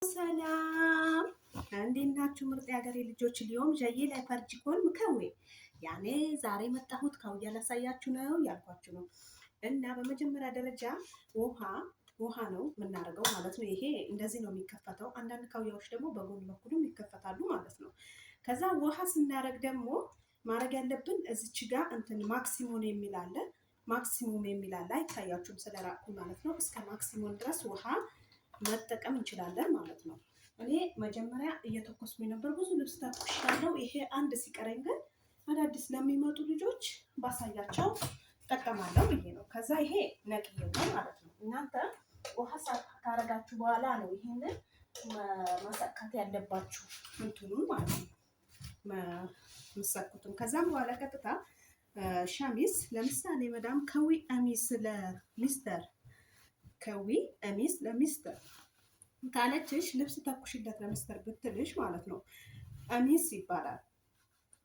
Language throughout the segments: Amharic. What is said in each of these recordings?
ሰላም እንዴት ናችሁ? ምርጥ የሀገሬ ልጆች ሊዮም ጀይ ላይ ፈርጅኮን ምከዌ ያኔ ዛሬ መጣሁት ካውያ ላሳያችሁ ነው ያልኳችሁ ነው። እና በመጀመሪያ ደረጃ ውሃ ነው የምናደርገው ማለት ነው። ይሄ እንደዚህ ነው የሚከፈተው። አንዳንድ ካውያዎች ደግሞ በጎን በኩልም ይከፈታሉ ማለት ነው። ከዛ ውሃ ስናደርግ ደግሞ ማድረግ ያለብን እዚች ጋር እንትን ማክሲሞን የሚላለ ማክሲሙም የሚላለ አይታያችሁም ስለራቁ ማለት ነው። እስከ ማክሲሞን ድረስ ውሃ መጠቀም እንችላለን ማለት ነው። እኔ መጀመሪያ እየተኮስኩኝ ነበር፣ ብዙ ልብስ ተኩሻለሁ። ይሄ አንድ ሲቀረኝ ግን አዳዲስ ለሚመጡ ልጆች ባሳያቸው እጠቀማለሁ ብዬ ነው። ከዛ ይሄ ነቅዬው ነው ማለት ነው። እናንተ ውሃ ካረጋችሁ በኋላ ነው ይሄንን መሰካት ያለባችሁ እንትኑን ማለት ነው መሰኩትም። ከዛም በኋላ ቀጥታ ሸሚዝ ለምሳሌ መዳም ከዊ ቀሚስ ለሚስተር ከዊ ቀሚስ ለሚስተር ካለችሽ ልብስ ተኩሽለት ለሚስተር ብትልሽ ማለት ነው ቀሚስ ይባላል።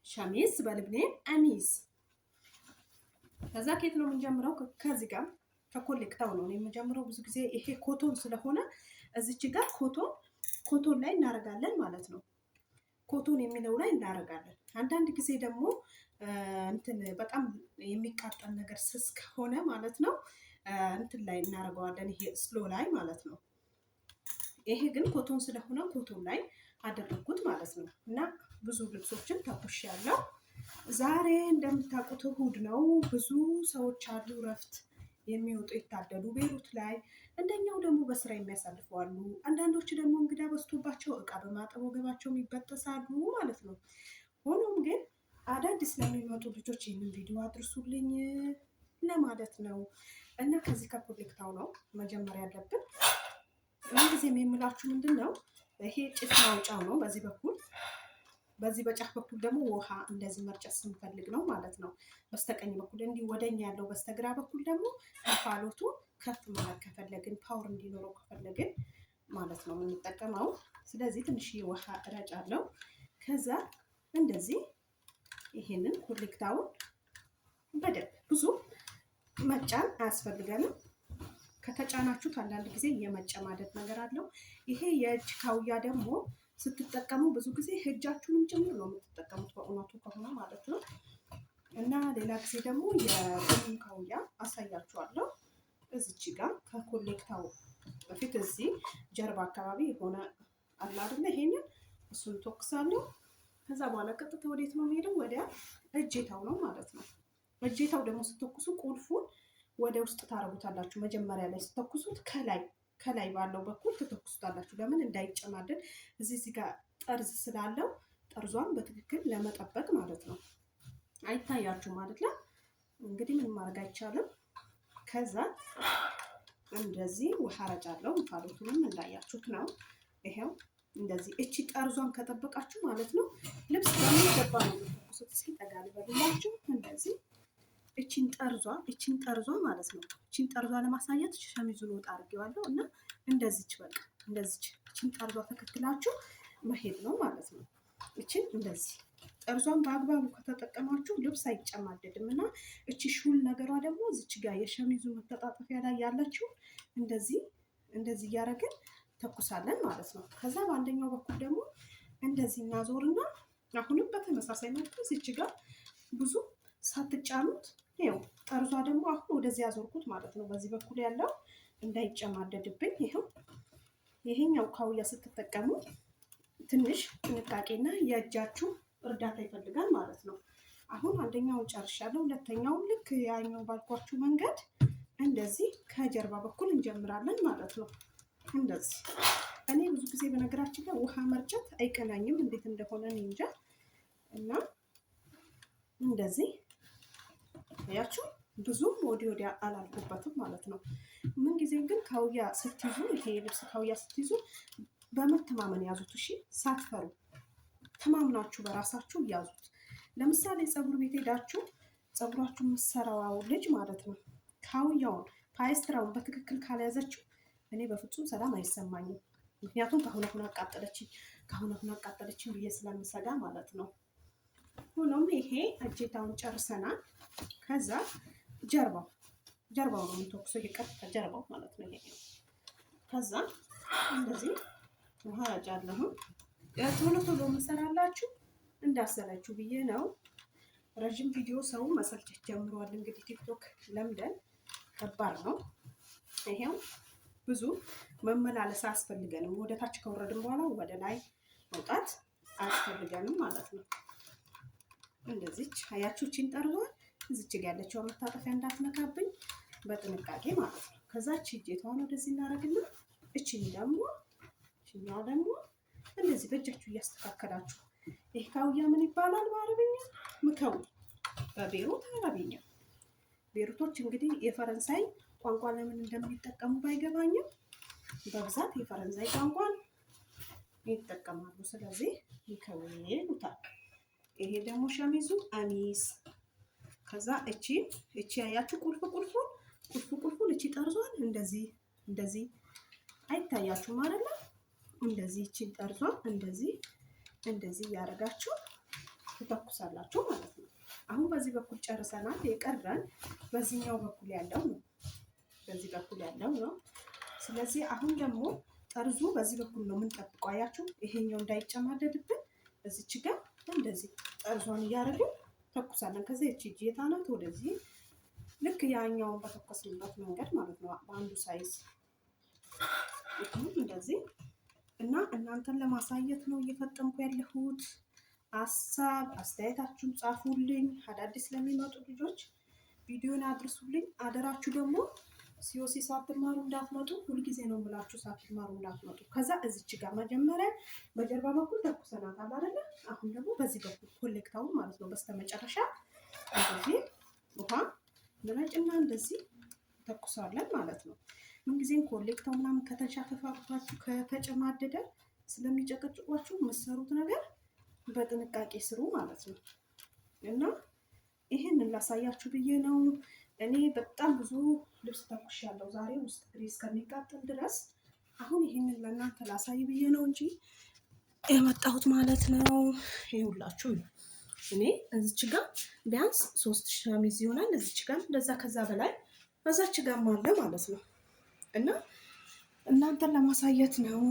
ሸሚዝ በልብኔ ቀሚስ። ከዛ ከየት ነው የምንጀምረው? ከዚህ ጋር ከኮሌክታው ነው የምንጀምረው። ብዙ ጊዜ ይሄ ኮቶን ስለሆነ እዚች ጋር ኮቶን ላይ እናደርጋለን ማለት ነው። ኮቶን የሚለው ላይ እናደርጋለን። አንዳንድ ጊዜ ደግሞ እንትን በጣም የሚቃጠል ነገር ስስ ከሆነ ማለት ነው እንትን ላይ እናደርገዋለን። ይሄ ስሎ ላይ ማለት ነው። ይሄ ግን ኮቶን ስለሆነ ኮቶን ላይ አደረኩት ማለት ነው። እና ብዙ ልብሶችን ተኩሻለሁ። ዛሬ እንደምታውቁት እሑድ ነው። ብዙ ሰዎች አሉ እረፍት የሚወጡ የታደሉ ቤሩት ላይ። እንደኛው ደግሞ በስራ የሚያሳልፉ አሉ። አንዳንዶች ደግሞ እንግዳ በዝቶባቸው እቃ በማጠብ ወገባቸው ይበጠሳሉ ማለት ነው። ሆኖም ግን አዳዲስ ለሚመጡ ልጆች ይህንን ቪዲዮ አድርሱልኝ ለማለት ነው። እና ከዚህ ከኮሌክታው ነው መጀመሪያ ያለብን። ምን ጊዜም የምላችሁ ምንድን ነው ይሄ ጭስ ማውጫው ነው። በዚህ በጫፍ በኩል ደግሞ ውሃ እንደዚህ መርጨት ስንፈልግ ነው ማለት ነው። በስተቀኝ በኩል እንዲህ ወደኛ ያለው፣ በስተግራ በኩል ደግሞ እንፋሎቱ ከፍ ማለት ከፈለግን ፓወር እንዲኖረው ከፈለግን ማለት ነው የምንጠቀመው። ስለዚህ ትንሽ ውሃ እረጫለሁ። ከዛ እንደዚህ ይሄንን ኮሌክታውን በደንብ ብዙ መጫን አያስፈልገንም። ከተጫናችሁት አንዳንድ ጊዜ የመጨማደድ ነገር አለው። ይሄ የእጅ ካውያ ደግሞ ስትጠቀሙ ብዙ ጊዜ እጃችሁንም ጭምር ነው የምትጠቀሙት በእውነቱ ከሆነ ማለት ነው። እና ሌላ ጊዜ ደግሞ የጎን ካውያ አሳያችኋለሁ። እዚች ጋር ከኮሌክታው በፊት እዚህ ጀርባ አካባቢ የሆነ አለ አይደለ? ይሄንን እሱን ተኩሳለሁ። ከዛ በኋላ ቀጥታ ወዴት ነው የሚሄደው? ወደ እጄታው ነው ማለት ነው። እጄታው ደግሞ ስትተኩሱ ቁልፉን ወደ ውስጥ ታረጉታላችሁ። መጀመሪያ ላይ ስትተኩሱት ከላይ ባለው በኩል ትተኩሱታላችሁ። ለምን እንዳይጨማደድ እዚህ ጋር ጠርዝ ስላለው ጠርዟን በትክክል ለመጠበቅ ማለት ነው። አይታያችሁም ማለት ነው። እንግዲህ ምን ማድረግ አይቻልም። ከዛ እንደዚህ ውሃ ረጫለሁ። እንፋሎቱንም እንዳያችሁት ነው። ይሄው እንደዚህ እቺ ጠርዟን ከጠበቃችሁ ማለት ነው ልብስ በሚገባ ነው የምትተኩሱት። ሲጠጋ ልበሉላችሁ እንደዚህ እቺን ጠርዟ ማለት ነው። እቺን ጠርዟ ለማሳየት ሸሚዙን ወጣ አድርጌዋለሁ እና እንደዚች በቃ እንደዚች እቺን ጠርዟ ተከትላችሁ መሄድ ነው ማለት ነው። እቺን እንደዚህ ጠርዟን በአግባቡ ከተጠቀማችሁ ልብስ አይጨማደድም። እና እቺ ሹል ነገሯ ደግሞ እዚች ጋር የሸሚዙ መተጣጠፊያ ላይ ያለችው እንደዚህ እያደረግን ተኩሳለን ማለት ነው። ከዛ በአንደኛው በኩል ደግሞ እንደዚህ እናዞርና አሁንም በተመሳሳይ መልኩ እዚች ጋር ብዙ ሳትጫኑት ይኸው ጠርዟ ደግሞ አሁን ወደዚህ ያዞርኩት ማለት ነው። በዚህ በኩል ያለው እንዳይጨማደድብኝ። ይሄኛው ካውያ ስትጠቀሙ ትንሽ ጥንቃቄና የእጃችሁ እርዳታ ይፈልጋል ማለት ነው። አሁን አንደኛውን ጨርሻለሁ። ሁለተኛውን ልክ ያኛው ባልኳችሁ መንገድ እንደዚህ ከጀርባ በኩል እንጀምራለን ማለት ነው። እንደዚህ እኔ ብዙ ጊዜ በነገራችን ላይ ውሃ መርጨት አይቀናኝም፣ እንዴት እንደሆነ እኔ እንጃ። እና እንደዚህ ያችሁ ብዙም ወዲያ አላልኩበትም ማለት ነው። ምን ጊዜም ግን ካውያ ስትይዙ፣ ይሄ ልብስ ካውያ ስትይዙ በመተማመን ያዙት። እሺ፣ ሳትፈሩ ተማምናችሁ በራሳችሁ ያዙት። ለምሳሌ ፀጉር ቤት ሄዳችሁ ፀጉራችሁ የምትሰራው ልጅ ማለት ነው ካውያውን ፓይስትራውን በትክክል ካልያዘችው እኔ በፍጹም ሰላም አይሰማኝም። ምክንያቱም ከአሁን አቃጠለችኝ ብዬ ስለምሰጋ ማለት ነው። ሆኖም ይሄ እጀታውን ጨርሰናል። ከዛ ጀርባው ነው የምንተኩሰው። ይሄ ቀጥታ ጀርባው ማለት ነው። ይሄ ከዛ እንደዚህ ውሃ ያጫለሁ። ቶሎ ቶሎ የምሰራላችሁ እንዳሰላችሁ ብዬ ነው። ረዥም ቪዲዮ ሰው መሰልቸት ጀምሯል። እንግዲህ ቲክቶክ ለምደን ከባድ ነው። ይሄው ብዙ መመላለስ አያስፈልገንም። ወደ ታች ከወረድን በኋላ ወደ ላይ መውጣት አያስፈልገንም ማለት ነው። እንደዚች አያችሁ ቺን ጠርዟል። እዚች ጋር ያለችው መታጠፊያ እንዳትነካብኝ በጥንቃቄ ማለት ነው። ከዛች እጄቷን ወደዚህ እናደርግና እችኛዋ ደግሞ እንደዚህ በእጃችሁ እያስተካከላችሁ ይሄ ካውያ ምን ይባላል በአረብኛ? ምከው በቤሩት አረብኛ። ቤሩቶች እንግዲህ የፈረንሳይ ቋንቋ ለምን እንደሚጠቀሙ ባይገባኝም በብዛት የፈረንሳይ ቋንቋን ይጠቀማሉ። ስለዚህ ምከው ይሉታል። ይሄ ደግሞ ሸሚዙ ቀሚስ። ከዛ እቺ ያያችሁ ቁልፉን እቺ ጠርዟን እንደዚህ አይታያችሁም አይደለ? እንደዚህ እቺ ጠርዟን እንደዚህ እያደረጋችሁ ትተኩሳላችሁ ማለት ነው። አሁን በዚህ በኩል ጨርሰናል። የቀረን በዚህኛው በኩል ያለው ነው። በዚህ በኩል ያለው ነው። ስለዚህ አሁን ደግሞ ጠርዙ በዚህ በኩል ነው የምንጠብቀው። አያችሁ ይሄኛው እንዳይጨማደድብን እዚች ጋር እንደዚህ ጠርዟን እያደረግን ተኩሳለን። ከዛ እቺ እጄታ ናት ወደዚህ ልክ ያኛውን በተኮስንበት መንገድ ማለት ነው። በአንዱ ሳይዝ እንደዚህ እና እናንተን ለማሳየት ነው እየፈጠንኩ ያለሁት። ሀሳብ አስተያየታችሁን ጻፉልኝ። አዳዲስ ለሚመጡ ልጆች ቪዲዮን አድርሱልኝ። አደራችሁ ደግሞ ሲኦሲ ሳትማሩ እንዳትመጡ። ሁልጊዜ ነው የምላችሁ ሳትማሩ እንዳትመጡ። ከዛ እዚች ጋር መጀመሪያ በጀርባ በኩል ተኩሰናታል አይደለ? አሁን ደግሞ በዚህ በኩል ኮሌክታውን ማለት ነው በስተመጨረሻ እንደዚህ ውሃ ለነጭና እንደዚህ ተኩሳለን ማለት ነው። ምንጊዜም ኮሌክታው ምናምን ከተንሻፈፋችሁ ከተጨማደደ ስለሚጨቀጭቋችሁ የምትሰሩት ነገር በጥንቃቄ ስሩ ማለት ነው። እና ይሄንን ላሳያችሁ ብዬ ነው። እኔ በጣም ብዙ ልብስ ተኩሻለሁ ዛሬ ውስጥ እግሬ እስከሚቃጠል ድረስ። አሁን ይሄንን ለእናንተ ላሳይ ብዬ ነው እንጂ የመጣሁት ማለት ነው። ይኸውላችሁ እኔ እዚች ጋር ቢያንስ 3 ሸሚዝ ይሆናል። እዚች ጋር እንደዛ ከዛ በላይ በዛች ጋር አለ ማለት ነው። እና እናንተን ለማሳየት ነው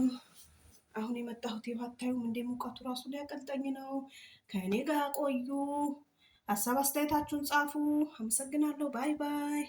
አሁን የመጣሁት። የባታዩም እንደ ሙቀቱ ራሱ ሊያቀልጠኝ ነው። ከእኔ ጋር ቆዩ። ሀሳብ አስተያየታችሁን ጻፉ። አመሰግናለሁ። ባይ ባይ።